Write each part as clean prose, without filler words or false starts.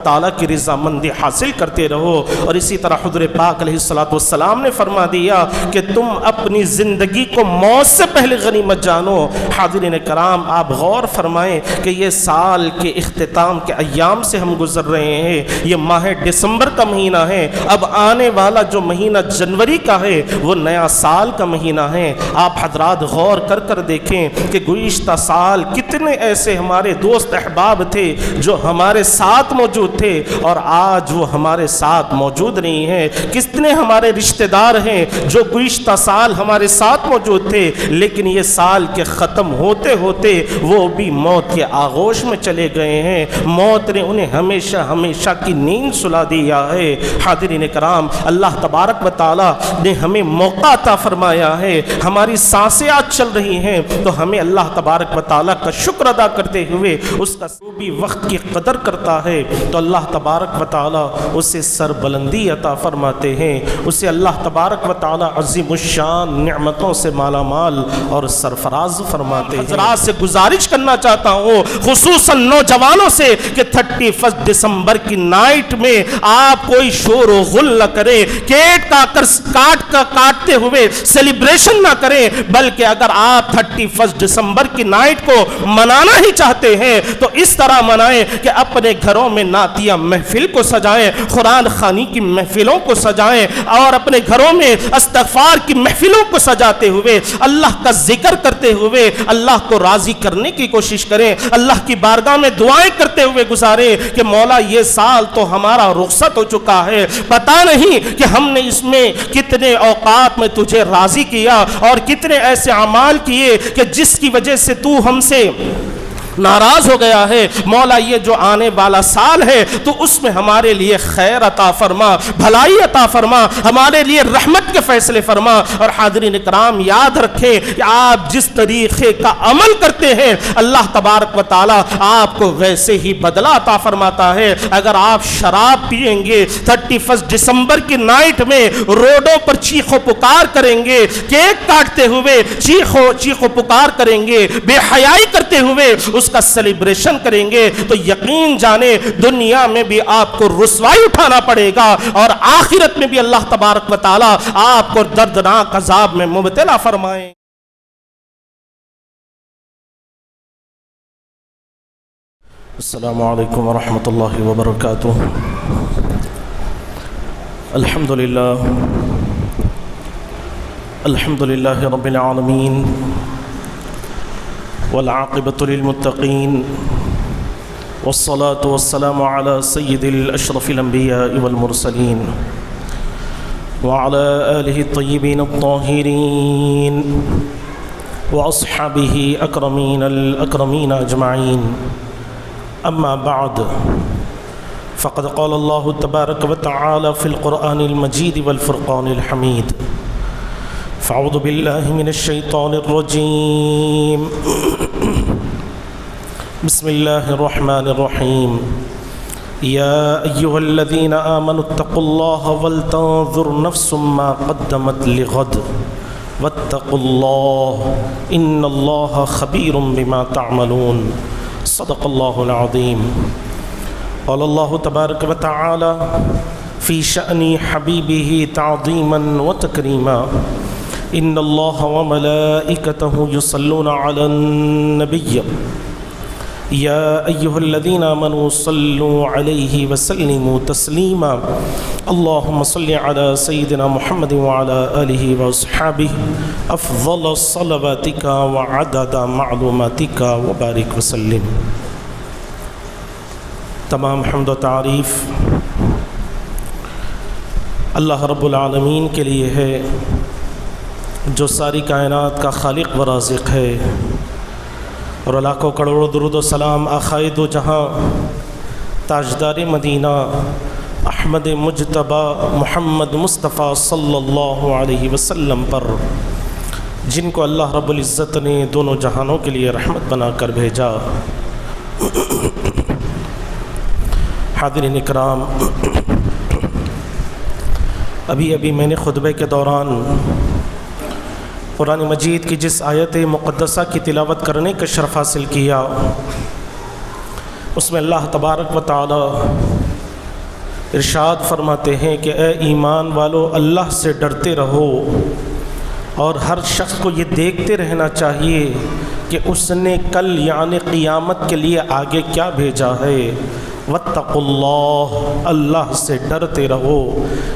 تعالیٰ کی رضامندی حاصل کرتے رہو۔ اور اسی طرح حضور پاک علیہ الصلوۃ والسلام نے فرما دیا کہ تم اپنی زندگی کو موت سے پہلے غنیمت جانو۔ حاضرین کرام، آپ غور فرمائیں کہ یہ سال کے اختتام کے ایام سے ہم گزر رہے ہیں، یہ ماہ دسمبر کا مہینہ ہے، اب آنے والا جو مہینہ جنوری کا ہے وہ نیا سال کا مہینہ ہے۔ آپ حضرات غور کر دیکھیں کہ گزشتہ سال کتنے ایسے ہمارے دوست احباب تھے جو ہمارے ساتھ موجود تھے اور آج وہ ہمارے ساتھ موجود نہیں ہیں۔ کتنے ہمارے رشتہ دار ہیں جو گزشتہ سال ہمارے ساتھ موجود تھے لیکن یہ سال کے ختم ہوتے ہوتے وہ بھی موت کے آغوش میں چلے گئے ہیں، موت نے انہیں ہمیشہ ہمیشہ کی نیند سلا دیا ہے۔ حاضرین کرام، اللہ تبارک و تعالی نے ہمیں موقع عطا فرمایا ہے، ہماری سانسیں آج چل رہی ہیں تو ہمیں اللہ تبارک و تعالی کا شکر ادا کرتے ہوئے اس کا بھی وقت کی قدر کرتا ہے تو اللہ تبارک و تعالی اسے سربلندی عطا فرماتے ہیں، اسے اللہ تبارک و تعالی عظیم الشان نعمتوں سے مالا مال اور سرفراز فرماتے ہیں۔ حضرات سے گزارش کرنا چاہتا ہوں، خصوصاً نوجوانوں سے، کہ 31 دسمبر کی نائٹ میں آپ کوئی شور و غل نہ کریں، کیک کاٹتے ہوئے سیلیبریشن نہ کریں، بلکہ اگر آپ 31 دسمبر کی نائٹ کو منانا ہی چاہتے ہیں تو اس طرح منائیں کہ اپنے گھروں میں نعتیہ محفل کو سجائیں، قرآن خوانی کی محفلوں کو سجائیں اور اپنے گھروں میں استغفار کی محفلوں کو سجاتے ہوئے اللہ کا ذکر کرتے ہوئے اللہ کو راضی کرنے کی کوشش کریں، اللہ کی بارگاہ میں دعائیں کرتے ہوئے گزاریں کہ مولا یہ سال تو ہمارا رخصت ہو چکا ہے، پتہ نہیں کہ ہم نے اس میں کتنے اوقات میں تجھے راضی کیا اور کتنے ایسے اعمال کیے کہ جس کی وجہ سے تو ہم سے ناراض ہو گیا ہے، مولا یہ جو آنے والا سال ہے تو اس میں ہمارے لیے خیر عطا فرما، بھلائی عطا فرما، ہمارے لیے رحمت کے فیصلے فرما۔ اور حاضرین کرام یاد رکھیں کہ آپ جس طریقے کا عمل کرتے ہیں اللہ تبارک و تعالی آپ کو ویسے ہی بدلہ عطا فرماتا ہے۔ اگر آپ شراب پیئیں گے 31 دسمبر کی نائٹ میں، روڈوں پر چیخ و پکار کریں گے، کیک کاٹتے ہوئے چیخ و پکار کریں گے، بے حیائی کرتے ہوئے اس کا سیلیبریشن کریں گے تو یقین جانے دنیا میں بھی آپ کو رسوائی اٹھانا پڑے گا اور آخرت میں بھی اللہ تبارک و تعالی آپ کو دردناک عذاب میں مبتلا فرمائیں۔ السلام علیکم ورحمۃ اللہ وبرکاتہ۔ الحمدللہ رب العالمین والعاقبۃ للمتقین والصلاة والسلام على سید الاشرف الانبیاء والمرسلین وعلى آلہ الطیبین الطاہرین واصحابہ اکرمین الاکرمین اجمعین، اما بعد فقد قال اللہ تبارک وتعالی فی القرآن المجید والفرقان الحمید۔ فاعوذ باللہ من الشیطان الرجیم، بسم اللہ الرحمن الرحیم، یا ایہا الذین آمنوا اتقوا اللہ ولتنظر نفس ما قدمت لغد واتقوا اللہ ان اللہ خبیر بما تعملون، صدق اللہ العظیم۔ قال اللہ تبارک وتعالی فی شأن حبیبہ تعظیما وتکریما، ان اللہ وملائکتہ یصلون علی النبی یا ایہا الذین آمنوا صلوا علیہ وسلموا تسلیما، اللہم صل علی سیدنا محمد وعلی آلہ واصحابہ افضل صلواتک وعدد معلوماتک وبارک وسلم۔ تمام حمد و تعریف اللہ رب العالمین کے لیے ہے جو ساری کائنات کا خالق و رازق ہے، اور لاکھوں کروڑوں درود و سلام آقائے دو جہاں تاجدار مدینہ احمد مجتبی محمد مصطفیٰ صلی اللہ علیہ وسلم پر، جن کو اللہ رب العزت نے دونوں جہانوں کے لیے رحمت بنا کر بھیجا۔ حاضرین اکرام، ابھی میں نے خطبے کے دوران قرآن مجید کی جس آیت مقدسہ کی تلاوت کرنے کا شرف حاصل کیا، اس میں اللہ تبارک و تعالی ارشاد فرماتے ہیں کہ اے ایمان والو اللہ سے ڈرتے رہو، اور ہر شخص کو یہ دیکھتے رہنا چاہیے کہ اس نے کل یعنی قیامت کے لیے آگے کیا بھیجا ہے۔ واتقوا اللہ، اللہ سے ڈرتے رہو،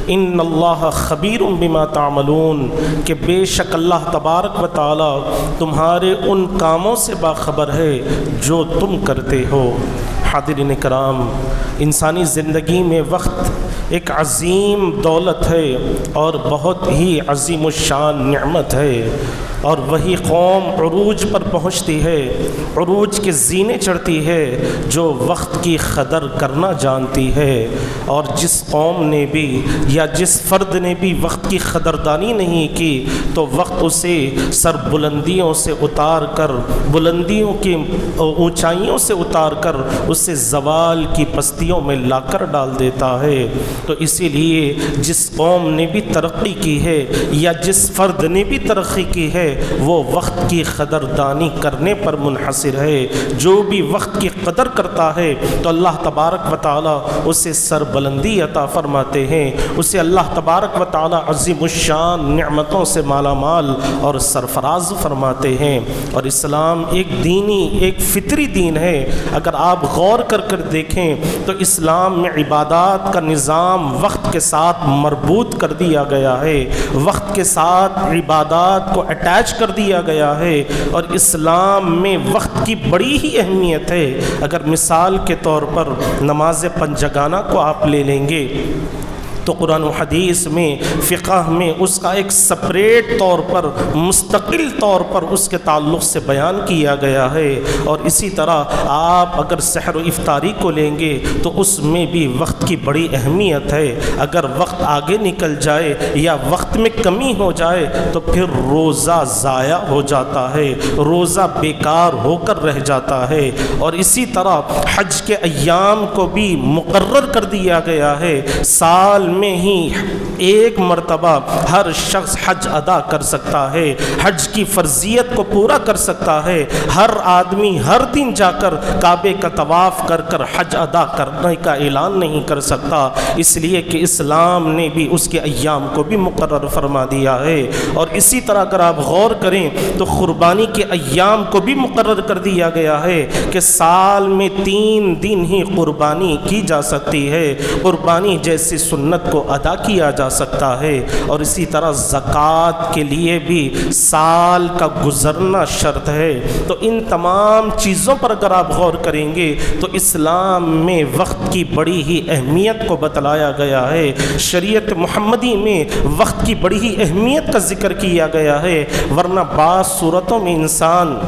ان اللہ خبیر بما تعملون، کہ بے شک اللہ تبارک و تعالی تمہارے ان کاموں سے باخبر ہے جو تم کرتے ہو۔ حاضرین کرام، انسانی زندگی میں وقت ایک عظیم دولت ہے اور بہت ہی عظیم الشان نعمت ہے، اور وہی قوم عروج پر پہنچتی ہے، عروج کے زینے چڑھتی ہے جو وقت کی قدر کرنا جانتی ہے۔ اور جس قوم نے بھی یا جس فرد نے بھی وقت کی قدردانی نہیں کی تو وقت اسے سر بلندیوں سے اتار کر، بلندیوں کی اونچائیوں سے اتار کر اسے زوال کی پستیوں میں لا کر ڈال دیتا ہے۔ تو اسی لیے جس قوم نے بھی ترقی کی ہے یا جس فرد نے بھی ترقی کی ہے وہ وقت کی قدردانی کرنے پر منحصر ہے۔ جو بھی وقت کی قدر کرتا ہے تو اللہ تبارک و تعالی اسے سر بلندی عطا فرماتے ہیں، اسے اللہ تبارک و تعالی عظیم الشان نعمتوں سے مالا مال اور سرفراز فرماتے ہیں۔ اور اسلام ایک دینی، ایک فطری دین ہے۔ اگر آپ غور کر کر دیکھیں تو اسلام میں عبادات کا نظام وقت کے ساتھ مربوط کر دیا گیا ہے، وقت کے ساتھ عبادات کو اٹیچ کر دیا گیا ہے، اور اسلام میں وقت کی بڑی ہی اہمیت ہے۔ اگر مثال کے طور پر نماز پنجگانہ کو آپ لے لیں گے تو قرآن و حدیث میں، فقہ میں اس کا ایک سپریٹ طور پر، مستقل طور پر اس کے تعلق سے بیان کیا گیا ہے۔ اور اسی طرح آپ اگر سحر و افطاری کو لیں گے تو اس میں بھی وقت کی بڑی اہمیت ہے۔ اگر وقت آگے نکل جائے یا وقت میں کمی ہو جائے تو پھر روزہ ضائع ہو جاتا ہے، روزہ بیکار ہو کر رہ جاتا ہے۔ اور اسی طرح حج کے ایام کو بھی مقرر کر دیا گیا ہے، سال میں ہی ایک مرتبہ ہر شخص حج ادا کر سکتا ہے، حج کی فرضیت کو پورا کر سکتا ہے۔ ہر آدمی ہر دن جا کر کعبے کا طواف کر کر حج ادا کرنے کا اعلان نہیں کر سکتا، اس لیے کہ اسلام نے بھی اس کے ایام کو بھی مقرر فرما دیا ہے۔ اور اسی طرح اگر آپ غور کریں تو قربانی کے ایام کو بھی مقرر کر دیا گیا ہے کہ سال میں 3 دن ہی قربانی کی جا سکتی ہے، قربانی جیسی سنت کو ادا کیا جا سکتا ہے۔ اور اسی طرح زکوٰۃ کے لیے بھی سال کا گزرنا شرط ہے۔ تو ان تمام چیزوں پر اگر آپ غور کریں گے تو اسلام میں وقت کی بڑی ہی اہمیت کو بتلایا گیا ہے، شریعت محمدی میں وقت کی بڑی ہی اہمیت کا ذکر کیا گیا ہے۔ ورنہ بعض صورتوں میں انسان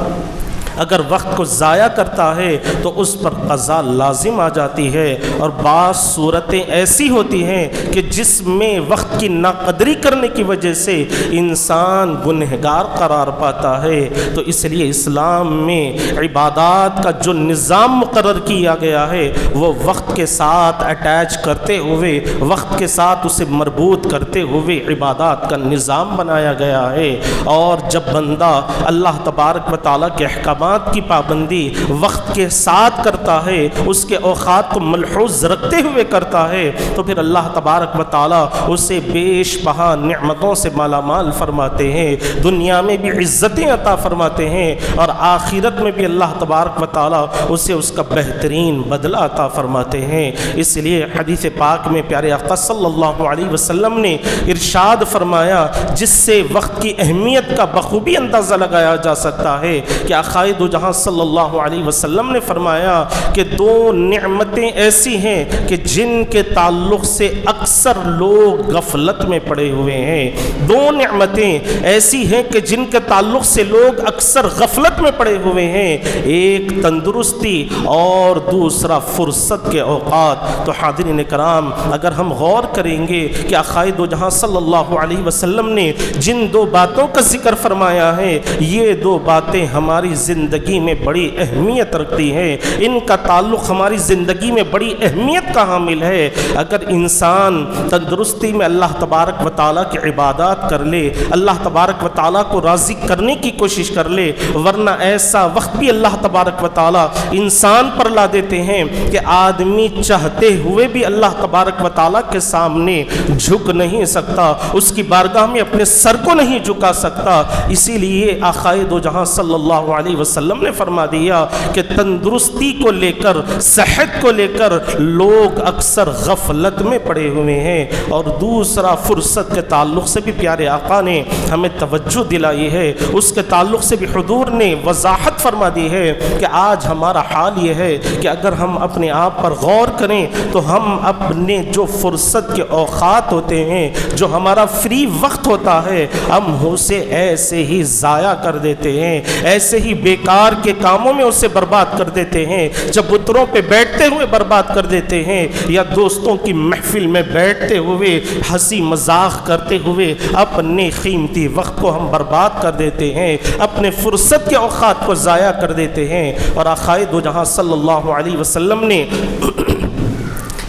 اگر وقت کو ضائع کرتا ہے تو اس پر قضا لازم آ جاتی ہے، اور بعض صورتیں ایسی ہوتی ہیں کہ جس میں وقت کی ناقدری کرنے کی وجہ سے انسان گنہگار قرار پاتا ہے۔ تو اس لیے اسلام میں عبادات کا جو نظام مقرر کیا گیا ہے وہ وقت کے ساتھ اٹیچ کرتے ہوئے، وقت کے ساتھ اسے مربوط کرتے ہوئے عبادات کا نظام بنایا گیا ہے۔ اور جب بندہ اللہ تبارک و تعالیٰ کے احکامات کی پابندی وقت کے ساتھ کرتا ہے، اس کے اوقات کو ملحوظ رکھتے ہوئے کرتا ہے، تو پھر اللہ تبارک و تعالیٰ اسے بیش بہا نعمتوں سے مالا مال فرماتے ہیں، دنیا میں بھی عزتیں عطا فرماتے ہیں، اور آخرت میں بھی اللہ تبارک و تعالیٰ اسے اس کا بہترین بدلہ عطا فرماتے ہیں۔ اس لیے حدیث پاک میں پیارے آقا صلی اللہ علیہ وسلم نے ارشاد فرمایا، جس سے وقت کی اہمیت کا بخوبی اندازہ لگایا جا سکتا ہے کہ آقا دو جہاں صلی اللہ علیہ وسلم نے فرمایا کہ 2 نعمتیں ایسی ہیں کہ جن کے تعلق سے اکثر لوگ غفلت میں پڑے ہوئے ہیں، 2 نعمتیں ایسی ہیں کہ جن کے تعلق سے لوگ اکثر غفلت میں پڑے ہوئے ہیں، ایک تندرستی اور دوسرا فرصت کے اوقات۔ تو حاضرین کرام، اگر ہم غور کریں گے کہ آقا دو جہاں صلی اللہ علیہ وسلم نے جن 2 باتوں کا ذکر فرمایا ہے، یہ 2 باتیں ہماری زندگی زندگی میں بڑی اہمیت رکھتی ہیں، ان کا تعلق ہماری زندگی میں بڑی اہمیت کا حامل ہے۔ اگر انسان تندرستی میں اللہ تبارک و تعالیٰ کی عبادات کر لے، اللہ تبارک و تعالیٰ کو راضی کرنے کی کوشش کر لے، ورنہ ایسا وقت بھی اللہ تبارک و تعالیٰ انسان پر لا دیتے ہیں کہ آدمی چاہتے ہوئے بھی اللہ تبارک و تعالیٰ کے سامنے جھک نہیں سکتا، اس کی بارگاہ میں اپنے سر کو نہیں جھکا سکتا۔ اسی لیے آقائے دو جہاں صلی اللہ علیہ وسلم نے فرما دیا کہ تندرستی کو لے کر، صحت کو لے کر لوگ اکثر غفلت میں پڑے ہوئے ہیں۔ اور دوسرا، فرصت کے تعلق سے بھی پیارے آقا نے ہمیں توجہ دلائی ہے، اس کے تعلق سے بھی حضور نے وضاحت فرما دی ہے کہ آج ہمارا حال یہ ہے کہ اگر ہم اپنے آپ پر غور کریں تو ہم اپنے جو فرصت کے اوقات ہوتے ہیں، جو ہمارا فری وقت ہوتا ہے، ہم اسے ایسے ہی ضائع کر دیتے ہیں، ایسے ہی بیکار کے کاموں میں اسے برباد کر دیتے ہیں، جب بتروں پہ بیٹھتے ہوئے برباد کر دیتے ہیں، یا دوستوں کی محفل میں بیٹھتے ہوئے ہنسی مذاق کرتے ہوئے اپنے قیمتی وقت کو ہم برباد کر دیتے ہیں، اپنے فرصت کے اوقات کو ضائع کر دیتے ہیں۔ اور آقائے دو جہاں صلی اللہ علیہ وسلم نے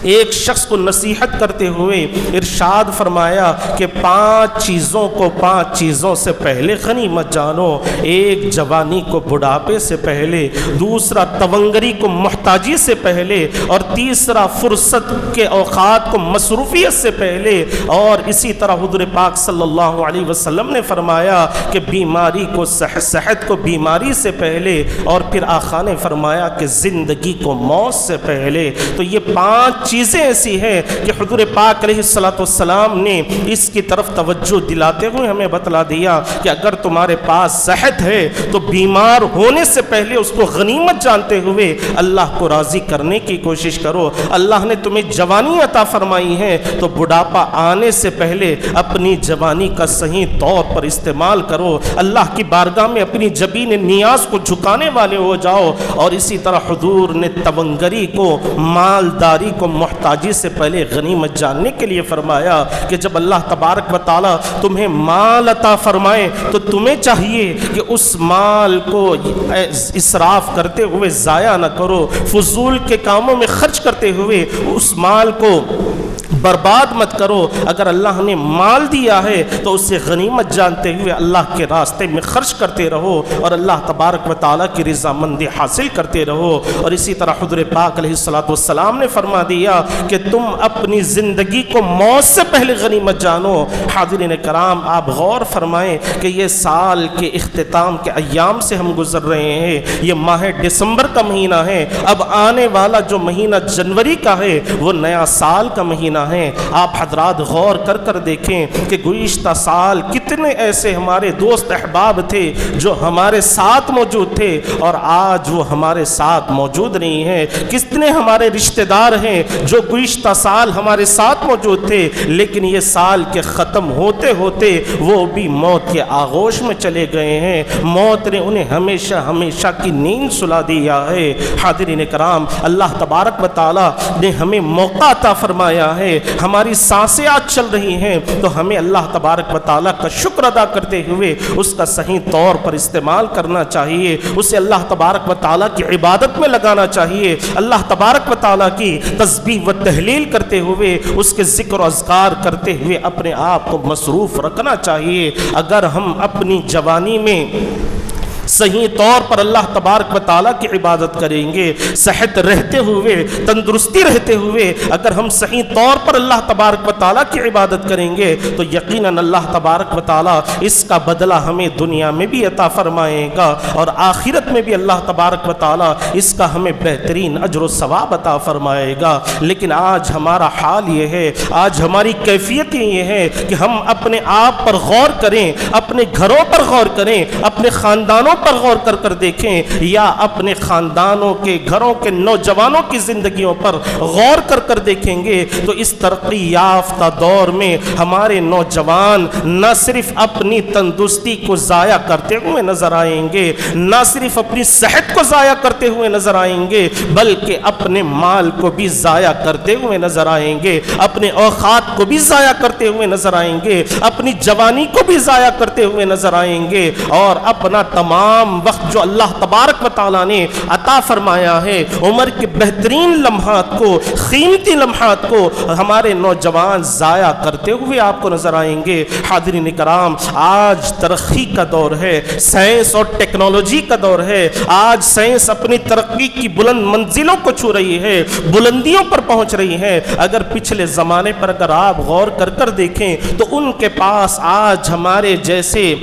ایک شخص کو نصیحت کرتے ہوئے ارشاد فرمایا کہ 5 چیزوں سے پہلے غنیمت جانو۔ ایک، جوانی کو بڑھاپے سے پہلے، دوسرا تونگری کو محتاجی سے پہلے، اور تیسرا فرصت کے اوقات کو مصروفیت سے پہلے۔ اور اسی طرح حضور پاک صلی اللہ علیہ وسلم نے فرمایا کہ بیماری کو صحت کو بیماری سے پہلے، اور پھر آقا نے فرمایا کہ زندگی کو موت سے پہلے۔ تو یہ 5 چیزیں ایسی ہیں کہ حضور پاک علیہ السلام نے اس کی طرف توجہ دلاتے ہوئے ہمیں بتلا دیا کہ اگر تمہارے پاس صحت ہے تو بیمار ہونے سے پہلے اس کو غنیمت جانتے ہوئے اللہ کو راضی کرنے کی کوشش کرو۔ اللہ نے تمہیں جوانی عطا فرمائی ہے تو بڑھاپا آنے سے پہلے اپنی جوانی کا صحیح طور پر استعمال کرو، اللہ کی بارگاہ میں اپنی جبین نیاز کو جھکانے والے ہو جاؤ۔ اور اسی طرح حضور نے تونگری کو، مالداری کو محتاجی سے پہلے غنیمت جاننے کے لیے فرمایا کہ جب اللہ تبارک و تعالیٰ تمہیں مال عطا فرمائے تو تمہیں چاہیے کہ اس مال کو اسراف کرتے ہوئے ضائع نہ کرو، فضول کے کاموں میں خرچ کرتے ہوئے اس مال کو برباد مت کرو۔ اگر اللہ نے مال دیا ہے تو اسے غنیمت جانتے ہوئے اللہ کے راستے میں خرچ کرتے رہو اور اللہ تبارک و تعالیٰ کی رضامندی حاصل کرتے رہو۔ اور اسی طرح حضور پاک علیہ السلام نے فرما دیا کہ تم اپنی زندگی کو موت سے پہلے غنیمت جانو۔ حاضرین کرام، آپ غور فرمائیں کہ یہ سال کے اختتام کے ایام سے ہم گزر رہے ہیں، یہ ماہ دسمبر کا مہینہ ہے، اب آنے والا جو مہینہ جنوری کا ہے وہ نیا سال کا مہینہ ہے۔ آپ حضرات غور کر کر دیکھیں کہ گزشتہ سال کتنے ایسے ہمارے دوست احباب تھے جو ہمارے ساتھ موجود تھے اور آج وہ ہمارے ساتھ موجود نہیں ہیں، کتنے ہمارے رشتہ دار ہیں جو گزشتہ سال ہمارے ساتھ موجود تھے لیکن یہ سال کے ختم ہوتے ہوتے وہ بھی موت کے آغوش میں چلے گئے ہیں، موت نے انہیں ہمیشہ ہمیشہ کی نیند سلا دیا ہے۔ حاضرین کرام، اللہ تبارک و تعالی نے ہمیں موقع عطا فرمایا ہے، ہماری سانسیں آج چل رہی ہیں تو ہمیں اللہ تبارک و تعالیٰ کا شکر ادا کرتے ہوئے اس کا صحیح طور پر استعمال کرنا چاہیے، اسے اللہ تبارک و تعالیٰ کی عبادت میں لگانا چاہیے، اللہ تبارک و تعالیٰ کی تسبیح و تہلیل کرتے ہوئے اس کے ذکر و اذکار کرتے ہوئے اپنے آپ کو مصروف رکھنا چاہیے۔ اگر ہم اپنی جوانی میں صحیح طور پر اللہ تبارک و تعالیٰ کی عبادت کریں گے، صحت رہتے ہوئے، تندرستی رہتے ہوئے اگر ہم صحیح طور پر اللہ تبارک و تعالیٰ کی عبادت کریں گے تو یقیناً اللہ تبارک و تعالیٰ اس کا بدلہ ہمیں دنیا میں بھی عطا فرمائے گا اور آخرت میں بھی اللہ تبارک و تعالیٰ اس کا ہمیں بہترین اجر و ثواب عطا فرمائے گا۔ لیکن آج ہمارا حال یہ ہے، آج ہماری کیفیت یہ ہے کہ ہم اپنے آپ پر غور کریں، اپنے گھروں پر غور کریں، اپنے خاندانوں پر غور کر کر دیکھیں یا اپنے خاندانوں کے، گھروں کے نوجوانوں کی زندگیوں پر غور کر کر دیکھیں گے تو اس ترقی یافتہ دور میں ہمارے نوجوان نہ صرف اپنی تندرستی کو ضائع کرتے ہوئے نظر آئیں گے، نہ صرف اپنی صحت کو ضائع کرتے ہوئے نظر آئیں گے بلکہ اپنے مال کو بھی ضائع کرتے ہوئے نظر آئیں گے، اپنے اوقات کو بھی ضائع کرتے ہوئے نظر آئیں گے، اپنی جوانی کو بھی ضائع کرتے ہوئے نظر آئیں گے اور اپنا تمام تمام وقت جو اللہ تبارک و تعالیٰ نے عطا فرمایا ہے، عمر کے بہترین لمحات کو، قیمتی لمحات کو ہمارے نوجوان ضائع کرتے ہوئے آپ کو نظر آئیں گے۔ حاضرین کرام، آج ترقی کا دور ہے، سائنس اور ٹیکنالوجی کا دور ہے۔ آج سائنس اپنی ترقی کی بلند منزلوں کو چھو رہی ہے، بلندیوں پر پہنچ رہی ہے۔ اگر پچھلے زمانے پر اگر آپ غور کر دیکھیں تو ان کے پاس آج ہمارے جیسے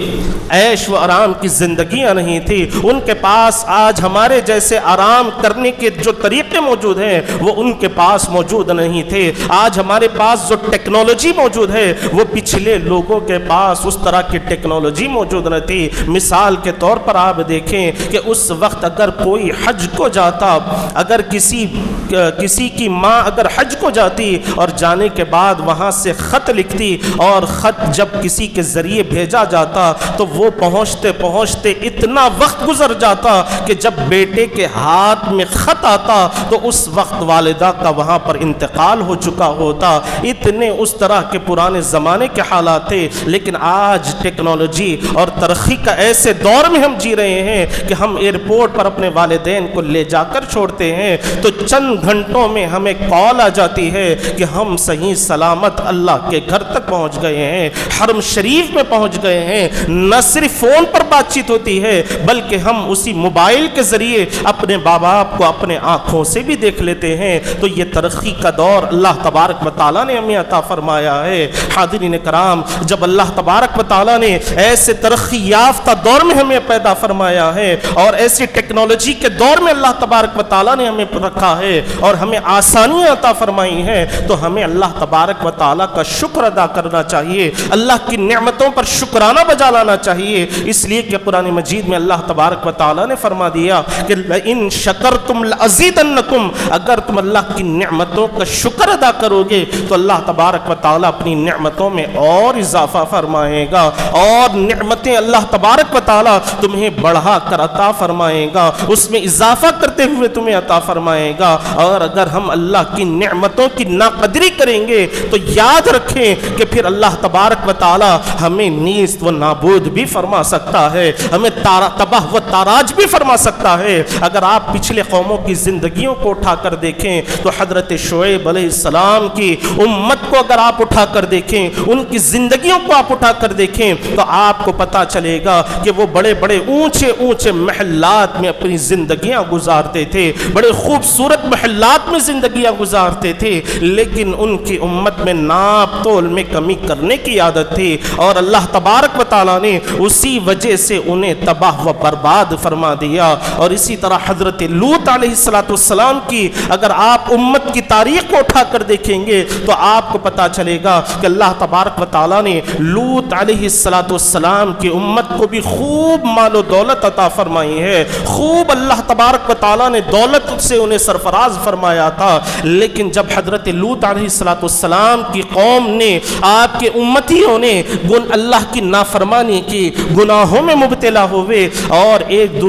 عیش و آرام کی زندگیاں نہیں تھی، ان کے پاس آج ہمارے جیسے آرام کرنے کے جو طریقے موجود ہیں وہ ان کے پاس موجود نہیں تھے۔ آج ہمارے پاس جو ٹیکنالوجی موجود ہے وہ پچھلے لوگوں کے پاس اس طرح کی ٹیکنالوجی موجود نہ تھی۔ مثال کے طور پر آپ دیکھیں کہ اس وقت اگر کوئی حج کو جاتا، اگر کسی کی ماں اگر حج کو جاتی اور جانے کے بعد وہاں سے خط لکھتی، اور خط جب کسی کے ذریعے بھیجا جاتا تو وہ پہنچتے پہنچتے اتنا وقت گزر جاتا کہ جب بیٹے کے ہاتھ میں خط آتا تو اس وقت والدہ کا وہاں پر انتقال ہو چکا ہوتا۔ اتنے اس طرح کے پرانے زمانے کے حالات تھے، لیکن آج ٹیکنالوجی اور ترقی کا ایسے دور میں ہم جی رہے ہیں کہ ہم ایئرپورٹ پر اپنے والدین کو لے جا کر چھوڑتے ہیں تو چند گھنٹوں میں ہمیں کال آ جاتی ہے کہ ہم صحیح سلامت اللہ کے گھر تک پہنچ گئے ہیں، حرم شریف میں پہنچ گئے ہیں۔ نہ صرف فون پر بات چیت ہوتی ہے بلکہ ہم اسی موبائل کے ذریعے اپنے باپ کو اپنے آنکھوں سے بھی دیکھ لیتے ہیں۔ تو یہ ترقی کا دور اللہ تبارک و تعالیٰ نے ہمیں عطا فرمایا ہے۔ حاضرین کرام، جب اللہ تبارک و تعالیٰ نے ایسے ترقی یافتہ دور میں ہمیں پیدا فرمایا ہے اور ایسی ٹیکنالوجی کے دور میں اللہ تبارک و تعالیٰ نے ہمیں رکھا ہے اور ہمیں آسانیاں عطا فرمائی ہیں، تو ہمیں اللہ تبارک و تعالیٰ کا شکر ادا کرنا چاہیے، اللہ کی نعمتوں پر شکرانہ بجا لانا چاہیے۔ اس لیے کہ قرآن مجید میں اللہ تبارک و تعالیٰ نے فرما دیا کہ لئن شکرتم لأزیدنکم، اگر تم اللہ کی نعمتوں کا شکر ادا کرو گے تو اللہ تبارک و تعالیٰ اپنی نعمتوں میں اور اضافہ فرمائے گا، اور نعمتیں اللہ تبارک و تعالیٰ تمہیں بڑھا کر عطا فرمائے گا، اس میں اضافہ کرتے ہوئے تمہیں عطا فرمائے گا۔ اور اگر ہم اللہ کی نعمتوں کی ناقدری کریں گے تو یاد رکھیں کہ پھر اللہ تبارک و تعالیٰ ہمیں نیست و نابود بھی فرما سکتا ہے، ہمیں تباہ و تاراج بھی فرما سکتا ہے۔ اگر آپ پچھلے قوموں کی زندگیوں کو اٹھا کر دیکھیں تو حضرت شعیب علیہ السلام کی امت کو اگر آپ اٹھا کر دیکھیں، ان کی زندگیوں کو آپ اٹھا کر دیکھیں تو آپ کو پتہ چلے گا کہ وہ بڑے بڑے اونچے اونچے محلات میں اپنی زندگیاں گزارتے تھے، بڑے خوبصورت محلات میں زندگیاں گزارتے تھے، لیکن ان کی امت میں ناپ تول میں کمی کرنے کی عادت تھی، اور اللہ تبارک و تعالیٰ نے اسی وجہ سے انہیں تباہ و برباد فرما دیا۔ اور اسی طرح حضرت لوط علیہ السلام کی اگر آپ امت کی تاریخ کو اٹھا کر دیکھیں گے تو آپ کو پتہ چلے گا کہ اللہ تبارک و تعالیٰ نے لوط علیہ السلام کی امت کو بھی خوب مال و دولت عطا فرمائی ہے، خوب اللہ تبارک و تعالیٰ نے دولت سے انہیں سرفراز فرمایا تھا، لیکن جب حضرت لوط علیہ السلام کی قوم نے، آپ کے امتیوں نے اللہ کی نافرمانی کی، گناہوں میں مبتلا ہوئے اور ایک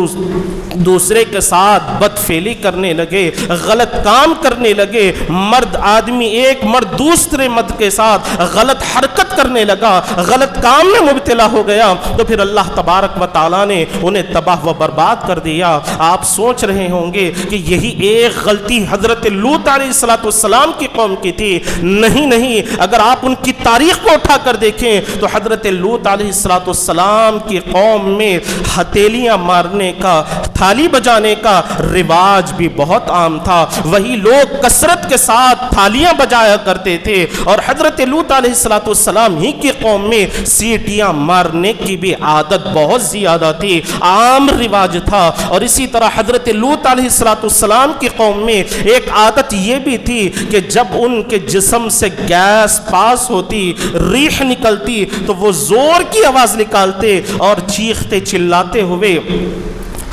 دوسرے کے ساتھ بدفعلی کرنے لگے، غلط کام کرنے لگے، مرد آدمی ایک مرد دوسرے مرد کے ساتھ غلط حرکت کرنے لگا، غلط کام میں مبتلا ہو گیا، تو پھر اللہ تبارک و تعالیٰ نے انہیں تباہ و برباد کر دیا۔ آپ سوچ رہے ہوں گے کہ یہی ایک غلطی حضرت لوط علیہ السلام کی قوم کی تھی، نہیں، اگر آپ ان کی تاریخ کو اٹھا کر دیکھیں تو حضرت لوط علیہ السلام کی قوم میں ہتھیلیاں مارنے کا، تھالی بجانے کا رواج بھی بہت عام تھا، وہی لوگ کثرت کے ساتھ تھالیاں بجایا کرتے تھے، اور حضرت لوط علیہ السلام ہی کی قوم میں سیٹیاں مارنے کی بھی عادت بہت زیادہ تھی، عام رواج تھا۔ اور اسی طرح حضرت لوط علیہ السلام کی قوم میں ایک عادت یہ بھی تھی کہ جب ان کے جسم سے گیس پاس ہوتی، ریح نکلتی، تو وہ زور کی آواز نکالتے اور چیختے چلاتے ہوئے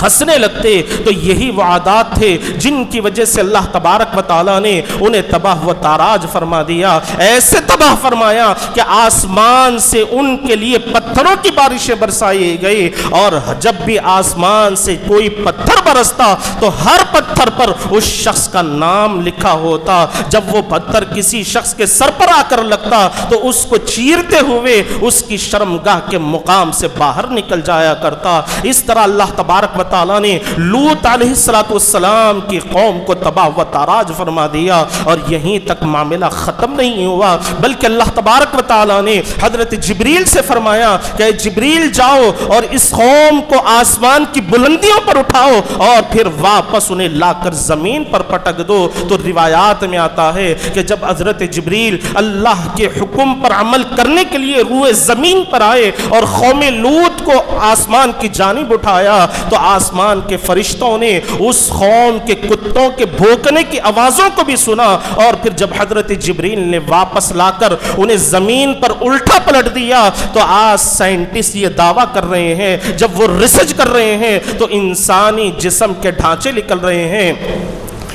ہنسنے لگتے، تو یہی وہ عادات تھے جن کی وجہ سے اللہ تبارک و تعالیٰ نے انہیں تباہ و تاراج فرما دیا، ایسے تباہ فرمایا کہ آسمان سے ان کے لیے پتھروں کی بارشیں برسائی گئی، اور جب بھی آسمان سے کوئی پتھر برستا تو ہر پتھر پر اس شخص کا نام لکھا ہوتا، جب وہ پتھر کسی شخص کے سر پر آ کر لگتا تو اس کو چیرتے ہوئے اس کی شرمگاہ کے مقام سے باہر نکل جایا کرتا۔ اس طرح اللہ تبارک و تعالیٰ نے لوط علیہ السلام کی قوم کو تباہ و تاراج فرما دیا، اور یہیں تک معاملہ ختم نہیں ہوا، بلکہ اللہ تبارک و تعالیٰ نے حضرت جبریل سے فرمایا کہ جبریل جاؤ اور اس قوم کو آسمان کی بلندیوں پر اٹھاؤ اور پھر واپس انہیں لا کر زمین پر پٹک دو۔ تو روایات میں آتا ہے کہ جب حضرت جبریل اللہ کے حکم پر عمل کرنے کے لیے روئے زمین پر آئے اور قوم لوط کو آسمان کی جانب اٹھایا تو آسمان کے فرشتوں نے اس قوم کے کتوں کے بھونکنے کی آوازوں کو بھی سنا، اور پھر جب حضرت جبریل نے واپس لا کر انہیں زمین پر الٹا پلٹ دیا تو آج سائنٹسٹ یہ دعویٰ کر رہے ہیں، جب وہ ریسرچ کر رہے ہیں تو انسانی جسم کے ڈھانچے نکل رہے ہیں،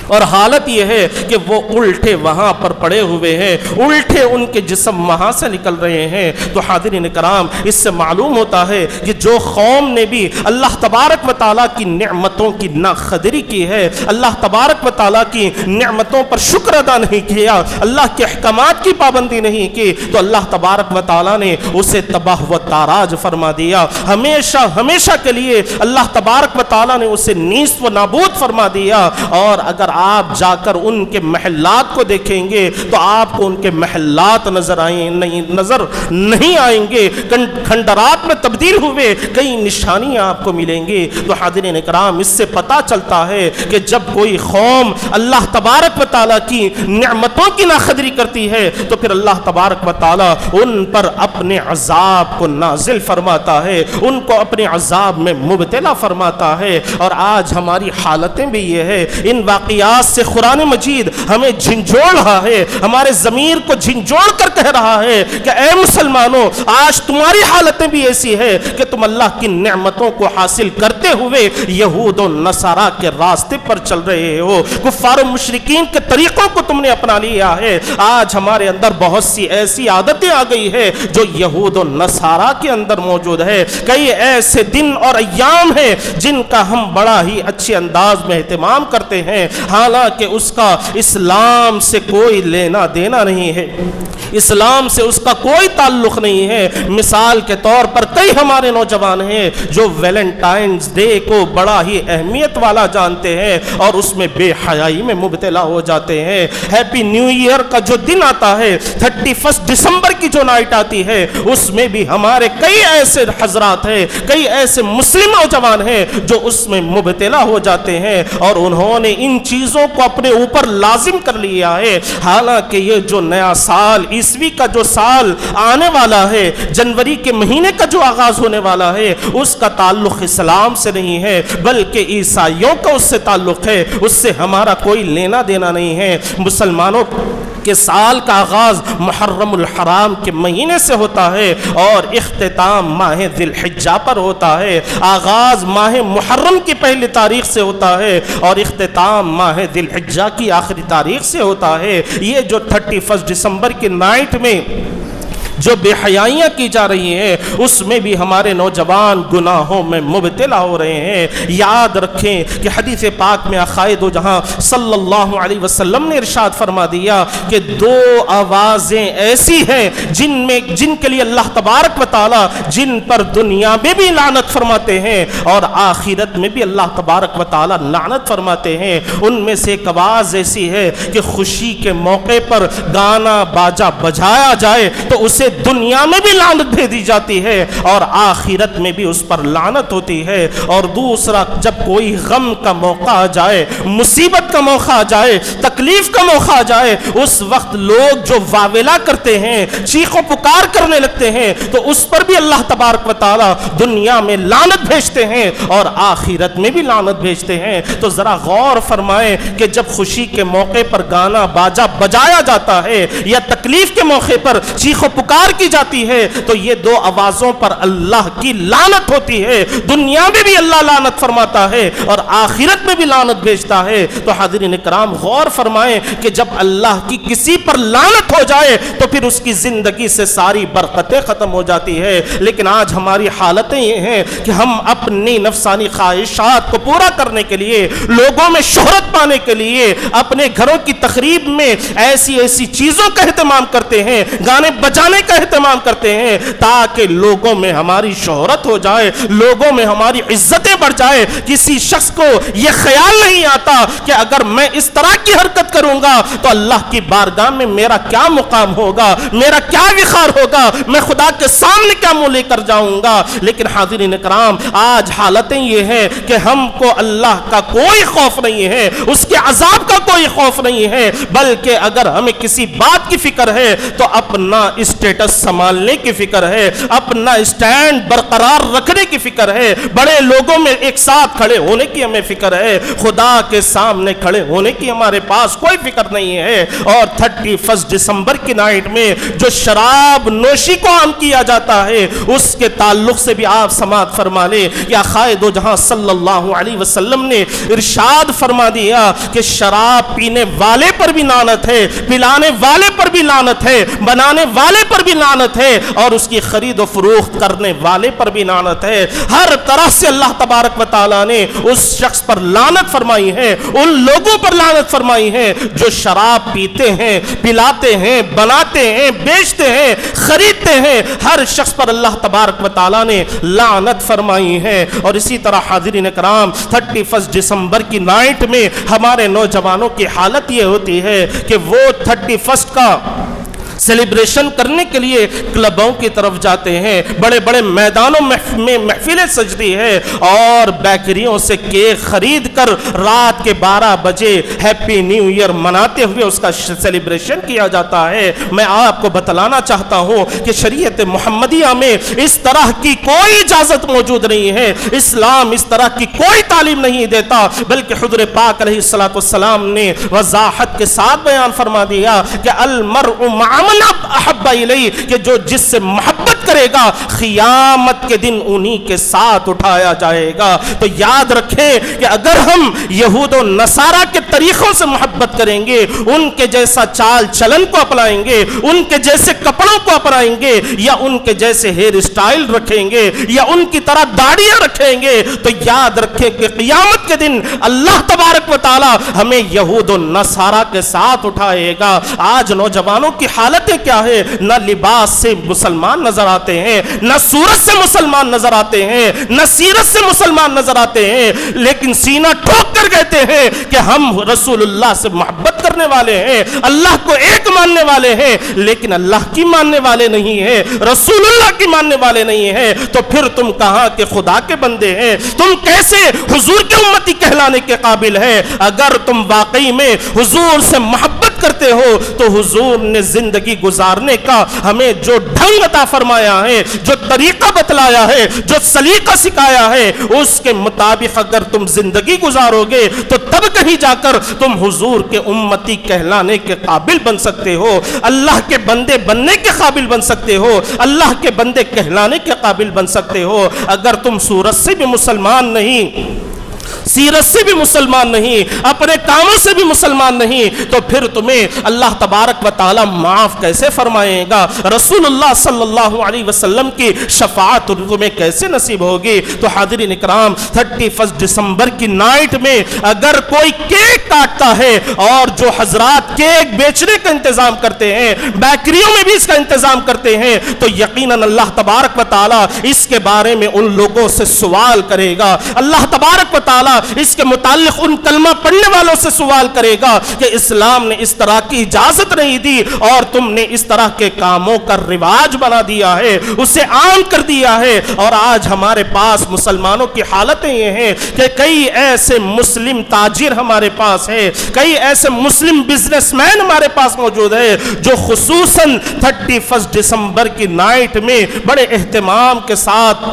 اور حالت یہ ہے کہ وہ الٹے وہاں پر پڑے ہوئے ہیں، الٹے ان کے جسم وہاں سے نکل رہے ہیں۔ تو حاضرین کرام، اس سے معلوم ہوتا ہے کہ جو قوم نے بھی اللہ تبارک و تعالیٰ کی نعمتوں کی ناقدری کی ہے، اللہ تبارک و تعالیٰ کی نعمتوں پر شکر ادا نہیں کیا، اللہ کے احکامات کی پابندی نہیں کی، تو اللہ تبارک و تعالیٰ نے اسے تباہ و تاراج فرما دیا، ہمیشہ ہمیشہ کے لیے اللہ تبارک و تعالیٰ نے اسے نیست و نابود فرما دیا۔ اور اگر آپ جا کر ان کے محلات کو دیکھیں گے تو آپ کو ان کے محلات نظر نہیں آئیں گے، کھنڈرات میں تبدیل ہوئے کئی نشانیاں آپ کو ملیں گی۔ تو حاضرین کرام، اس سے پتا چلتا ہے کہ جب کوئی قوم اللہ تبارک و تعالیٰ کی نعمتوں کی ناقدری کرتی ہے تو پھر اللہ تبارک و تعالیٰ ان پر اپنے عذاب کو نازل فرماتا ہے، ان کو اپنے عذاب میں مبتلا فرماتا ہے۔ اور آج ہماری حالتیں بھی یہ ہے، ان واقعات سے قرآن مجید ہمیں جھنجھوڑ رہا ہے، ہمارے ضمیر کو جھنجھوڑ کر کہہ رہا ہے کہ اے مسلمانوں، آج تمہاری حالتیں بھی ایسی ہے کہ تم اللہ کی نعمتوں کو حاصل کرتے ہوئے یہود و نصارا کے راستے پر چل رہے ہو، کفار و مشرکین کے طریقوں کو تم نے اپنا لیا ہے۔ آج ہمارے اندر بہت سی ایسی عادتیں آ گئی ہے جو یہود و نصارا کے اندر موجود ہے، کئی ایسے دن اور ایام ہیں جن کا ہم بڑا ہی اچھے انداز میں اہتمام کرتے ہیں، حالانکہ اس کا اسلام سے کوئی لینا دینا نہیں ہے، اسلام سے اس کا کوئی تعلق نہیں ہے۔ مثال کے طور پر کئی ہمارے نوجوان ہیں جو ویلنٹائنز ڈے کو بڑا ہی اہمیت والا جانتے ہیں اور اس میں بے حیائی میں مبتلا ہو جاتے ہیں۔ ہیپی نیو ایئر کا جو دن آتا ہے، 31 دسمبر کی جو نائٹ آتی ہے، اس میں بھی ہمارے کئی ایسے حضرات ہیں، کئی ایسے مسلم نوجوان ہیں جو اس میں مبتلا ہو جاتے ہیں، اور انہوں نے ان چیزوں کو اپنے اوپر لازم کر لیا ہے۔ حالانکہ یہ جو نیا سال، عیسوی کا جو سال آنے والا ہے، جنوری کے مہینے کا جو آغاز ہونے والا ہے، اس کا تعلق اسلام سے نہیں ہے بلکہ عیسائیوں کا اس سے تعلق ہے، اس سے ہمارا کوئی لینا دینا نہیں ہے۔ مسلمانوں کے سال کا آغاز محرم الحرام کے مہینے سے ہوتا ہے اور اختتام ماہ ذی الحجہ پر ہوتا ہے۔ آغاز ماہ محرم کی پہلی تاریخ سے ہوتا ہے اور اختتام ماہ ذی الحجہ کی آخری تاریخ سے ہوتا ہے۔ یہ جو 31 دسمبر کی نائٹ میں جو بے حیائیاں کی جا رہی ہیں، اس میں بھی ہمارے نوجوان گناہوں میں مبتلا ہو رہے ہیں۔ یاد رکھیں کہ حدیث پاک میں آقائے دو جہاں صلی اللہ علیہ وسلم نے ارشاد فرما دیا کہ دو آوازیں ایسی ہیں جن کے لیے اللہ تبارک و تعالی جن پر دنیا میں بھی لعنت فرماتے ہیں اور آخرت میں بھی اللہ تبارک و تعالی لعنت فرماتے ہیں۔ ان میں سے ایک آواز ایسی ہے کہ خوشی کے موقع پر گانا باجا بجایا جائے تو اسے دنیا میں بھی لعنت بھیجی جاتی ہے اور آخرت میں بھی اس پر لعنت ہوتی ہے۔ اور دوسرا، جب کوئی غم کا موقع آ جائے، مصیبت کا موقع آ جائے، تکلیف کا موقع آ جائے، اس وقت لوگ جو واویلا کرتے ہیں، چیخ و پکار کرنے لگتے ہیں، تو اس پر بھی اللہ تبارک و تعالی دنیا میں لعنت بھیجتے ہیں اور آخرت میں بھی لعنت بھیجتے ہیں۔ تو ذرا غور فرمائیں کہ جب خوشی کے موقع پر گانا باجا بجایا جاتا ہے یا تکلیف کے موقع پر چیخ و پکار برقرار کی جاتی ہے تو یہ دو آوازوں پر اللہ کی لعنت ہوتی ہے. دنیا میں بھی اللہ لعنت فرماتا ہے اور آخرت میں بھی لعنت بھیجتا ہے. تو حاضرین کرام غور فرمائیں کہ جب اللہ کی کسی پر لعنت ہو جائے تو پھر اس کی زندگی سے ساری برکتیں ختم ہو جاتی ہے. لیکن آج ہماری حالتیں یہ ہیں کہ ہم اپنی نفسانی خواہشات کو پورا کرنے کے لیے, لوگوں میں شہرت پانے کے لیے, اپنے گھروں کی تقریب میں ایسی چیزوں کا اہتمام کرتے ہیں, گانے بجانے کا اہتمام کرتے ہیں تاکہ لوگوں میں ہماری شہرت ہو جائے, لوگوں میں ہماری عزتیں بڑھ جائے. کسی شخص کو یہ خیال نہیں آتا کہ اگر میں اس طرح کی حرکت کروں گا تو اللہ کی بارگاہ میں میرا کیا مقام ہوگا, میرا کیا وقار ہوگا, میں خدا کے سامنے کیا منہ لے کر جاؤں گا. لیکن حاضرین کرام آج حالتیں یہ ہیں کہ ہم کو اللہ کا کوئی خوف نہیں ہے, اس کے عذاب کا کوئی خوف نہیں ہے, بلکہ اگر ہمیں کسی بات کی فکر ہے تو اپنا اسٹیٹس سنبھالنے کی فکر ہے, اپنا اسٹینڈ برقرار رکھنے کی فکر ہے, بڑے لوگوں میں ایک ساتھ کھڑے ہونے کی ہمیں فکر ہے, خدا کے سامنے کھڑے ہونے کی ہمارے پاس کوئی فکر نہیں ہے. اور 31 دسمبر کی نائٹ میں جو شراب نوشی کو عام کیا جاتا ہے اس کے تعلق سے بھی آپ سماعت فرما لیں. یا خائد و جہاں صلی اللہ علیہ وسلم نے ارشاد فرما دیا کہ شراب پینے والے پر بھی لعنت ہے, پلانے والے پر بھی لعنت ہے, بنانے والے پر بھی لعنت ہے, اور اس کی خرید و فروخت کرنے والے پر بھی لعنت ہے. ہر طرح سے اللہ تبارک و تعالیٰ نے اس شخص پر لعنت فرمائی ہے, ان لوگوں پر لعنت فرمائی ہے جو شراب پیتے ہیں, پلاتے ہیں, بناتے ہیں, بیچتے ہیں, خریدتے ہیں. ہر شخص پر اللہ تبارک و تعالیٰ نے لعنت فرمائی ہے. اور اسی طرح حاضرین کرام 31 دسمبر کی نائٹ میں ہمارے نوجوانوں کی حالت یہ ہوتی ہے کہ وہ 31 کا سیلیبریشن کرنے کے لیے کلبوں کی طرف جاتے ہیں, بڑے بڑے میدانوں میں محفلیں سجتی ہے اور بیکریوں سے کیک خرید کر رات کے 12 بجے ہیپی نیو ایئر مناتے ہوئے اس کا سیلیبریشن کیا جاتا ہے. میں آپ کو بتلانا چاہتا ہوں کہ شریعت محمدیہ میں اس طرح کی کوئی اجازت موجود نہیں ہے, اسلام اس طرح کی کوئی تعلیم نہیں دیتا, بلکہ حضور پاک علیہ الصلوۃ والسلام نے وضاحت کے ساتھ بیان فرما دیا کہ المرء مع من احب الیہ, کہ جو جس سے محبت کرے گا قیامت کے دن انہی کے ساتھ اٹھایا جائے گا. تو یاد رکھیں کہ اگر ہم یہود و نصارہ کے طریقوں سے محبت کریں گے, ان کے جیسا چال چلن کو اپنائیں گے, ان کے جیسے کپڑوں کو اپنائیں گے, یا ان کے جیسے ہیئر اسٹائل رکھیں گے, یا ان کی طرح داڑیاں رکھیں گے, تو یاد رکھیں کہ قیامت کے دن اللہ تبارک و تعالی ہمیں یہود و نصارہ کے ساتھ اٹھائے گا. آج نوجوانوں کی حالتیں کیا ہے, نہ لباس سے مسلمان نظر آتے ہیں, نہ صورت سے مسلمان نظر آتے ہیں, نہ سیرت سے مسلمان نظر آتے ہیں, لیکن سینہ ٹھوک کر کہتے ہیں کہ ہم رسول اللہ سے محبت کرنے والے ہیں, اللہ کو ایک ماننے والے ہیں, لیکن اللہ کی ماننے والے نہیں ہیں, رسول اللہ کی ماننے والے نہیں ہیں. تو پھر تم کہاں کہ خدا کے بندے ہیں, تم کیسے حضور کے امتی کہلانے کے قابل ہیں؟ اگر تم واقعی میں حضور سے محبت کرتے ہو تو حضور نے زندگی گزارنے کا ہمیں جو ڈھنگ عطا فرمایا ہے, جو طریقہ بتلایا ہے, جو سلیقہ سکھایا ہے, اس کے مطابق اگر تم زندگی گزارو گے تو تب کہیں جا کر تم حضور کے امتی کہلانے کے قابل بن سکتے ہو, اللہ کے بندے بننے کے قابل بن سکتے ہو, اللہ کے بندے کہلانے کے قابل بن سکتے ہو. اگر تم صورت سے بھی مسلمان نہیں, سیرت سے بھی مسلمان نہیں, اپنے کاموں سے بھی مسلمان نہیں, تو پھر تمہیں اللہ تبارک و تعالی معاف کیسے فرمائے گا؟ رسول اللہ صلی اللہ علیہ وسلم کی شفاعت تمہیں کیسے نصیب ہوگی؟ تو حاضرین اکرام 31 دسمبر کی نائٹ میں اگر کوئی کیک کاٹتا ہے, اور جو حضرات کیک بیچنے کا انتظام کرتے ہیں, بیکریوں میں بھی اس کا انتظام کرتے ہیں, تو یقیناً اللہ تبارک و تعالی اس کے بارے میں ان لوگوں سے سوال کرے گا. اللہ تبارک و تعالی اس کے متعلق ان کلمہ پڑھنے والوں سے سوال کرے گا کہ اسلام نے اس طرح کی اجازت نہیں دی اور تم نے اس طرح کے کاموں کا رواج بنا دیا ہے, اسے عام کر دیا ہے. اور آج ہمارے پاس مسلمانوں کی حالتیں یہ ہیں کہ کئی ایسے مسلم تاجر ہمارے پاس ہیں, کئی ایسے مسلم بزنس مین ہمارے پاس موجود ہیں جو خصوصاً 31 دسمبر کی نائٹ میں بڑے اہتمام کے ساتھ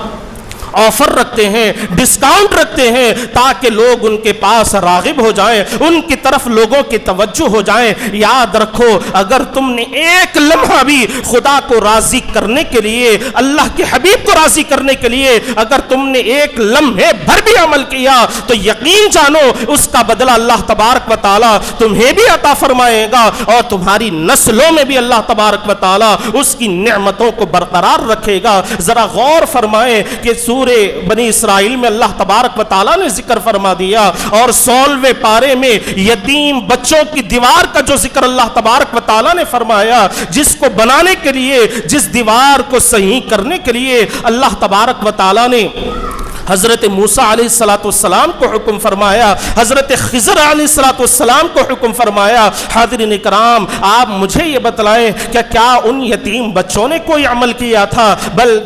آفر رکھتے ہیں، ڈسکاؤنٹ رکھتے ہیں تاکہ لوگ ان کے پاس راغب ہو جائیں، ان کی طرف لوگوں کی توجہ ہو جائیں۔ یاد رکھو اگر تم نے ایک لمحہ بھی خدا کو راضی کرنے کے لیے، اللہ کے حبیب کو راضی کرنے کے لیے اگر تم نے ایک لمحے بھر بھی عمل کیا تو یقین جانو اس کا بدلہ اللہ تبارک و تعالی تمہیں بھی عطا فرمائے گا اور تمہاری نسلوں میں بھی اللہ تبارک و تعالی اس کی نعمتوں کو برقرار رکھے گا۔ ذرا غور فرمائیں کہ سورہ بنی اسرائیل میں اللہ تبارک و تعالی نے ذکر فرما دیا اور 16ویں پارے میں یتیم بچوں کی دیوار کا جو ذکر اللہ تبارک و تعالی نے فرمایا، جس کو بنانے کے لیے، جس دیوار کو صحیح کرنے کے لیے اللہ تبارک و تعالی نے حضرت موسیٰ علیہ السلام کو حکم فرمایا، حضرت خضر علیہ السلام کو حکم فرمایا۔ حاضرین کرام آپ مجھے یہ بتلائیں کہ کیا ان یتیم بچوں نے کوئی عمل کیا تھا؟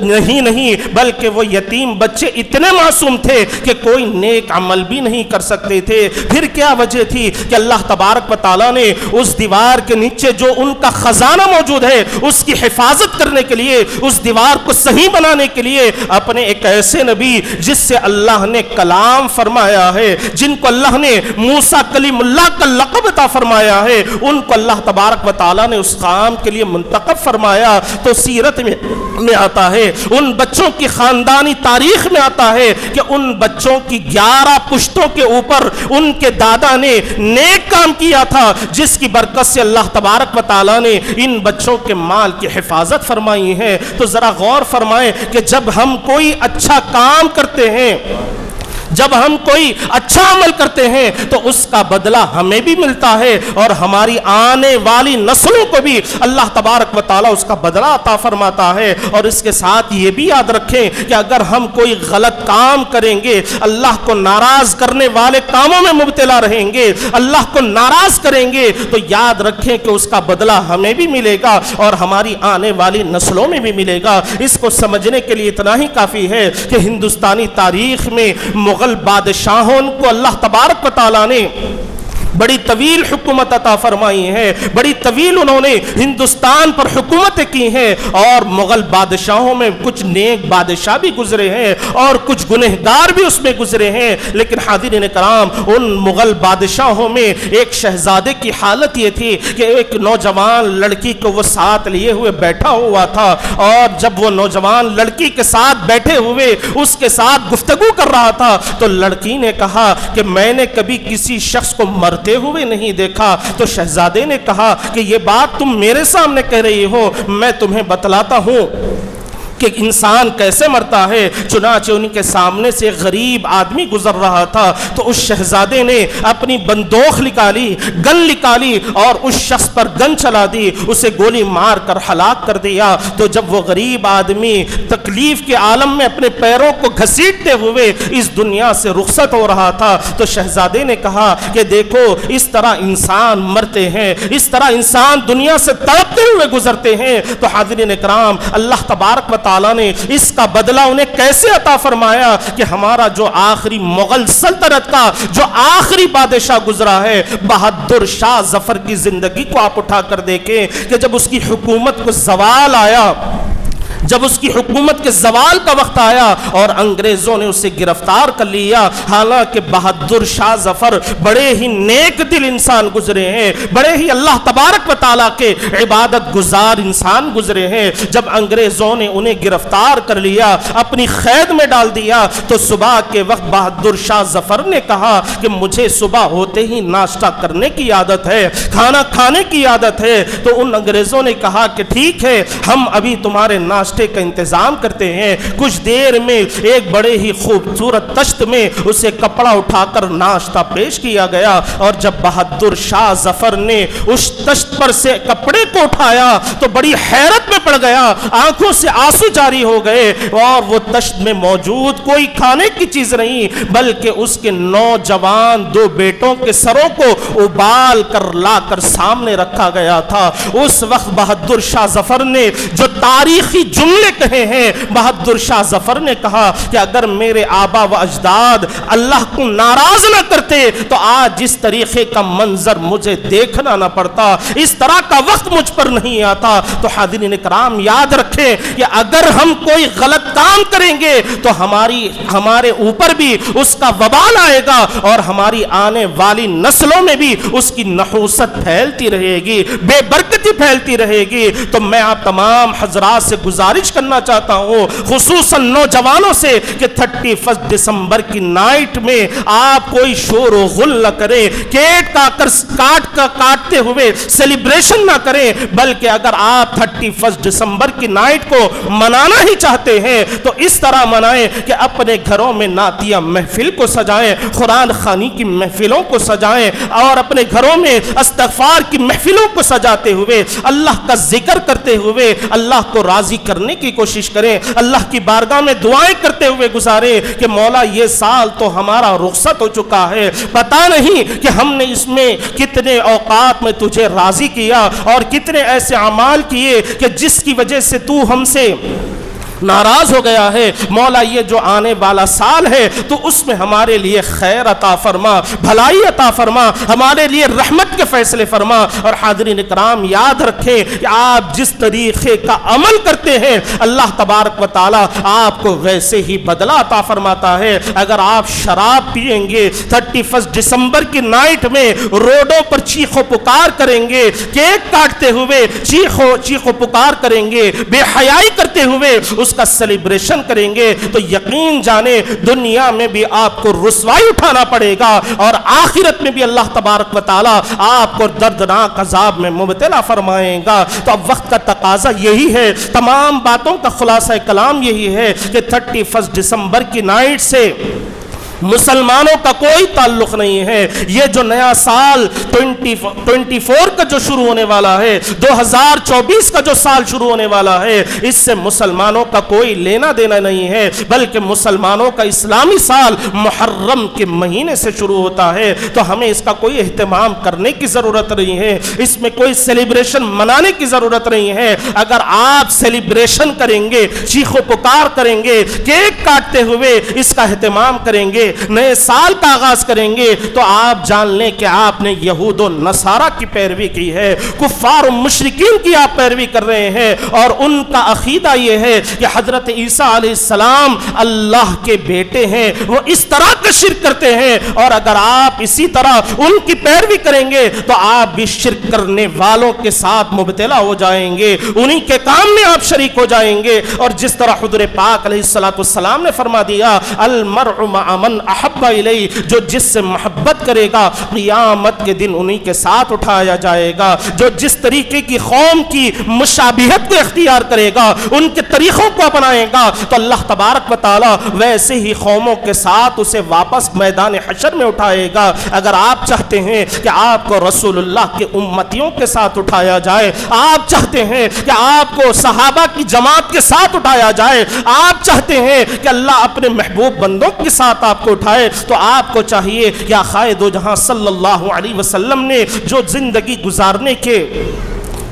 نہیں بلکہ وہ یتیم بچے اتنے معصوم تھے کہ کوئی نیک عمل بھی نہیں کر سکتے تھے۔ پھر کیا وجہ تھی کہ اللہ تبارک و تعالیٰ نے اس دیوار کے نیچے جو ان کا خزانہ موجود ہے اس کی حفاظت کرنے کے لیے، اس دیوار کو صحیح بنانے کے لیے اپنے ایک ایسے نبی جس سے اللہ نے کلام فرمایا ہے، جن کو اللہ نے موسیٰ کلیم اللہ کا لقب عطا فرمایا ہے، ان کو اللہ تبارک و تعالیٰ نے اس کام کے لیے منتخب فرمایا۔ تو سیرت میں آتا ہے، ان بچوں کی خاندانی تاریخ میں آتا ہے کہ ان بچوں کی 11 پشتوں کے اوپر ان کے دادا نے نیک کام کیا تھا، جس کی برکت سے اللہ تبارک و تعالیٰ نے ان بچوں کے مال کی حفاظت فرمائی ہے۔ تو ذرا غور فرمائیں کہ جب ہم کوئی اچھا کام کرتے ہیں، جب ہم کوئی اچھا عمل کرتے ہیں تو اس کا بدلہ ہمیں بھی ملتا ہے اور ہماری آنے والی نسلوں کو بھی اللہ تبارک و تعالیٰ اس کا بدلہ عطا فرماتا ہے۔ اور اس کے ساتھ یہ بھی یاد رکھیں کہ اگر ہم کوئی غلط کام کریں گے، اللہ کو ناراض کرنے والے کاموں میں مبتلا رہیں گے، اللہ کو ناراض کریں گے، تو یاد رکھیں کہ اس کا بدلہ ہمیں بھی ملے گا اور ہماری آنے والی نسلوں میں بھی ملے گا۔ اس کو سمجھنے کے لیے اتنا ہی کافی ہے کہ ہندوستانی تاریخ میں مغل بادشاہوں کو اللہ تبارک و تعالیٰ نے بڑی طویل حکومت عطا فرمائی ہے، بڑی طویل انہوں نے ہندوستان پر حکومتیں کی ہیں، اور مغل بادشاہوں میں کچھ نیک بادشاہ بھی گزرے ہیں اور کچھ گنہگار بھی اس میں گزرے ہیں۔ لیکن حاضرین کرام ان مغل بادشاہوں میں ایک شہزادے کی حالت یہ تھی کہ ایک نوجوان لڑکی کو وہ ساتھ لیے ہوئے بیٹھا ہوا تھا، اور جب وہ نوجوان لڑکی کے ساتھ بیٹھے ہوئے اس کے ساتھ گفتگو کر رہا تھا تو لڑکی نے کہا کہ میں نے کبھی کسی شخص کو مرتے ہوئے نہیں دیکھا۔ تو شہزادے نے کہا کہ یہ بات تم میرے سامنے کہہ رہی ہو، میں تمہیں بتلاتا ہوں کہ انسان کیسے مرتا ہے۔ چنانچہ ان کے سامنے سے غریب آدمی گزر رہا تھا تو اس شہزادے نے اپنی بندوق نکالی، گن نکالی اور اس شخص پر گن چلا دی، اسے گولی مار کر ہلاک کر دیا۔ تو جب وہ غریب آدمی تکلیف کے عالم میں اپنے پیروں کو گھسیٹتے ہوئے اس دنیا سے رخصت ہو رہا تھا تو شہزادے نے کہا کہ دیکھو اس طرح انسان مرتے ہیں، اس طرح انسان دنیا سے تڑپتے ہوئے گزرتے ہیں۔ تو حاضرین کرام اللہ تبارک و تعالیٰ نے اس کا بدلہ انہیں کیسے عطا فرمایا کہ ہمارا جو آخری مغل سلطنت کا جو آخری بادشاہ گزرا ہے بہادر شاہ ظفر کی زندگی کو آپ اٹھا کر دیکھیں کہ جب اس کی حکومت کو زوال آیا، جب اس کی حکومت کے زوال کا وقت آیا اور انگریزوں نے اسے گرفتار کر لیا، حالانکہ بہادر شاہ ظفر بڑے ہی نیک دل انسان گزرے ہیں، بڑے ہی اللہ تبارک و تعالیٰ کے عبادت گزار انسان گزرے ہیں، جب انگریزوں نے انہیں گرفتار کر لیا، اپنی قید میں ڈال دیا تو صبح کے وقت بہادر شاہ ظفر نے کہا کہ مجھے صبح ہوتے ہی ناشتہ کرنے کی عادت ہے، کھانا کھانے کی عادت ہے۔ تو ان انگریزوں نے کہا کہ ٹھیک ہے، ہم ابھی تمہارے ناشتے کا انتظام کرتے ہیں۔ کچھ دیر میں ایک بڑے ہی خوبصورت تشت میں اسے کپڑا اٹھا کر ناشتہ پیش کیا گیا، اور جب بہادر شاہ ظفر نے اس تشت پر سے کپڑے کو اٹھایا تو بڑی حیرت میں پڑ گیا، آنکھوں سے آنسو جاری ہو گئے، اور وہ تشت میں موجود کوئی کھانے کی چیز نہیں بلکہ اس کے نوجوان 2 بیٹوں کے سروں کو ابال کر لا کر سامنے رکھا گیا تھا۔ اس وقت بہادر شاہ ظفر نے جو تاریخی جملے کہے ہیں۔ بہادر شاہ ظفر نے کہا کہ اگر میرے آبا و اجداد اللہ کو ناراض نہ کرتے تو آج اس طریقے کا منظر مجھے دیکھنا نہ پڑتا، اس طرح کا وقت مجھ پر نہیں آتا۔ تو حاضرین کرام یاد رکھیں کہ اگر ہم کوئی غلط کام کریں گے تو ہمارے اوپر بھی اس کا وبال آئے گا اور ہماری آنے والی نسلوں میں بھی اس کی نحوست پھیلتی رہے گی، بے برکتی پھیلتی رہے گی۔ تو میں آپ تمام حضرات سے گزارش کرنا چاہتا ہوں، خصوصاً نوجوانوں سے، کہ 31 دسمبر کی نائٹ میں آپ کوئی شور و غل نہ کریں، کیک کاٹتے ہوئے سیلیبریشن نہ کریں، بلکہ اگر آپ 31 دسمبر کی نائٹ کو منانا ہی چاہتے ہیں تو اس طرح منائیں کہ اپنے گھروں میں نعتیہ محفل کو سجائیں، قرآن خوانی کی محفلوں کو سجائیں، اور اپنے گھروں میں استغفار کی محفلوں کو سجاتے ہوئے اللہ کا ذکر کرتے ہوئے اللہ کو راضی کرنے کی کوشش کریں، اللہ کی بارگاہ میں دعائیں کرتے ہوئے گزاریں کہ مولا یہ سال تو ہمارا رخصت ہو چکا ہے، پتہ نہیں کہ ہم نے اس میں کتنے اوقات میں تجھے راضی کیا اور کتنے ایسے اعمال کیے کہ جس کی وجہ سے تو ہم سے ناراض ہو گیا ہے۔ مولا یہ جو آنے والا سال ہے تو اس میں ہمارے لیے خیر عطا فرما، بھلائی عطا فرما، ہمارے لیے رحمت کے فیصلے فرما۔ اور حاضرین کرام یاد رکھیں کہ آپ جس طریقے کا عمل کرتے ہیں اللہ تبارک و تعالی آپ کو ویسے ہی بدلہ عطا فرماتا ہے۔ اگر آپ شراب پیئیں گے 31 دسمبر کی نائٹ میں، روڈوں پر چیخ و پکار کریں گے، کیک کاٹتے ہوئے چیخ و پکار کریں گے، بے حیائی کرتے ہوئے اس کا سیلیبریشن کریں گے، تو یقین جانے دنیا میں بھی آپ کو رسوائی اٹھانا پڑے گا اور آخرت میں بھی اللہ تبارک و تعالی آپ کو دردناک عذاب میں مبتلا فرمائے گا۔ تو اب وقت کا تقاضا یہی ہے، تمام باتوں کا خلاصہ کلام یہی ہے کہ 31 دسمبر کی نائٹ سے مسلمانوں کا کوئی تعلق نہیں ہے۔ یہ جو نیا سال 24 کا جو شروع ہونے والا ہے، 2024 کا جو سال شروع ہونے والا ہے، اس سے مسلمانوں کا کوئی لینا دینا نہیں ہے، بلکہ مسلمانوں کا اسلامی سال محرم کے مہینے سے شروع ہوتا ہے۔ تو ہمیں اس کا کوئی اہتمام کرنے کی ضرورت نہیں ہے، اس میں کوئی سیلیبریشن منانے کی ضرورت نہیں ہے۔ اگر آپ سیلیبریشن کریں گے، چیخ و پکار کریں گے، کیک کاٹتے ہوئے اس کا اہتمام کریں گے، نئے سال کا آغاز کریں گے، تو آپ جان لیں کہ آپ نے یہود و نصارہ کی پیروی کی ہے، کفار و مشرکین کی آپ پیروی کر رہے ہیں، اور ان کا عقیدہ یہ ہے کہ حضرت عیسیٰ علیہ السلام اللہ کے بیٹے ہیں، وہ اس طرح کا شرک کرتے ہیں۔ اور اگر آپ اسی طرح ان کی پیروی کریں گے تو آپ بھی شرک کرنے والوں کے ساتھ مبتلا ہو جائیں گے، انہی کے کام میں آپ شریک ہو جائیں گے۔ اور جس طرح حضور پاک علیہ السلام نے فرما دیا، المرء مع من احب الیہ، جو جس سے محبت کرے گا قیامت کے دن انہی کے ساتھ اٹھایا جائے گا۔ جو جس طریقے کی قوم کی مشابہت کو اختیار کرے گا، ان کے طریقوں کو اپنائے گا، تو اللہ تبارک و تعالی ویسے ہی قوموں کے ساتھ اسے واپس میدان حشر میں اٹھائے گا۔ اگر آپ چاہتے ہیں کہ آپ کو رسول اللہ کے امتیوں کے ساتھ اٹھایا جائے، آپ چاہتے ہیں کہ آپ کو صحابہ کی جماعت کے ساتھ اٹھایا جائے، آپ چاہتے ہیں کہ اللہ اپنے محبوب بندوں کے ساتھ آپ کو اٹھائے، تو آپ کو چاہیے کہ آقائے دو جہاں صلی اللہ علیہ وسلم نے جو زندگی گزارنے کے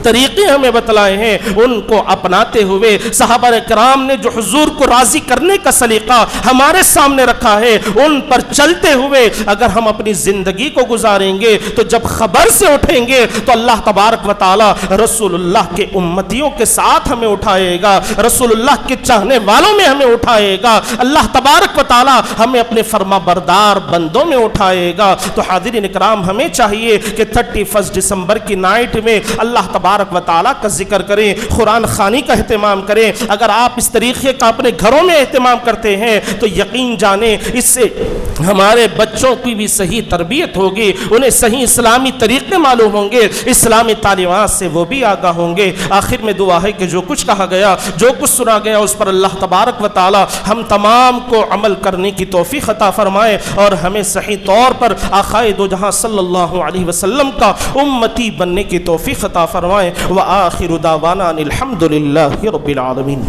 طریقے ہمیں بتلائے ہیں ان کو اپناتے ہوئے، صحابہ کرام نے جو حضور کو راضی کرنے کا سلیقہ ہمارے سامنے رکھا ہے ان پر چلتے ہوئے اگر ہم اپنی زندگی کو گزاریں گے تو جب خبر سے اٹھیں گے تو اللہ تبارک و تعالی رسول اللہ کے امتیوں کے ساتھ ہمیں اٹھائے گا، رسول اللہ کے چاہنے والوں میں ہمیں اٹھائے گا، اللہ تبارک و تعالی ہمیں اپنے فرما بردار بندوں میں اٹھائے گا۔ تو حاضرین کرام ہمیں چاہیے کہ 31 دسمبر کی نائٹ میں اللہ تبارک و تعالیٰ کا ذکر کریں، قرآن خوانی کا اہتمام کریں۔ اگر آپ اس طریقے کا اپنے گھروں میں اہتمام کرتے ہیں تو یقین جانیں اس سے ہمارے بچوں کی بھی صحیح تربیت ہوگی، انہیں صحیح اسلامی طریقے معلوم ہوں گے، اسلامی تعلیمات سے وہ بھی آگاہ ہوں گے۔ آخر میں دعا ہے کہ جو کچھ کہا گیا، جو کچھ سنا گیا، اس پر اللہ تبارک و تعالی ہم تمام کو عمل کرنے کی توفیق عطا فرمائے اور ہمیں صحیح طور پر آقائے دو جہاں صلی اللہ علیہ وسلم کا امتی بننے کی توفیق عطا فرمائے۔ وآخر دعوانا الحمد للہ رب العالمین۔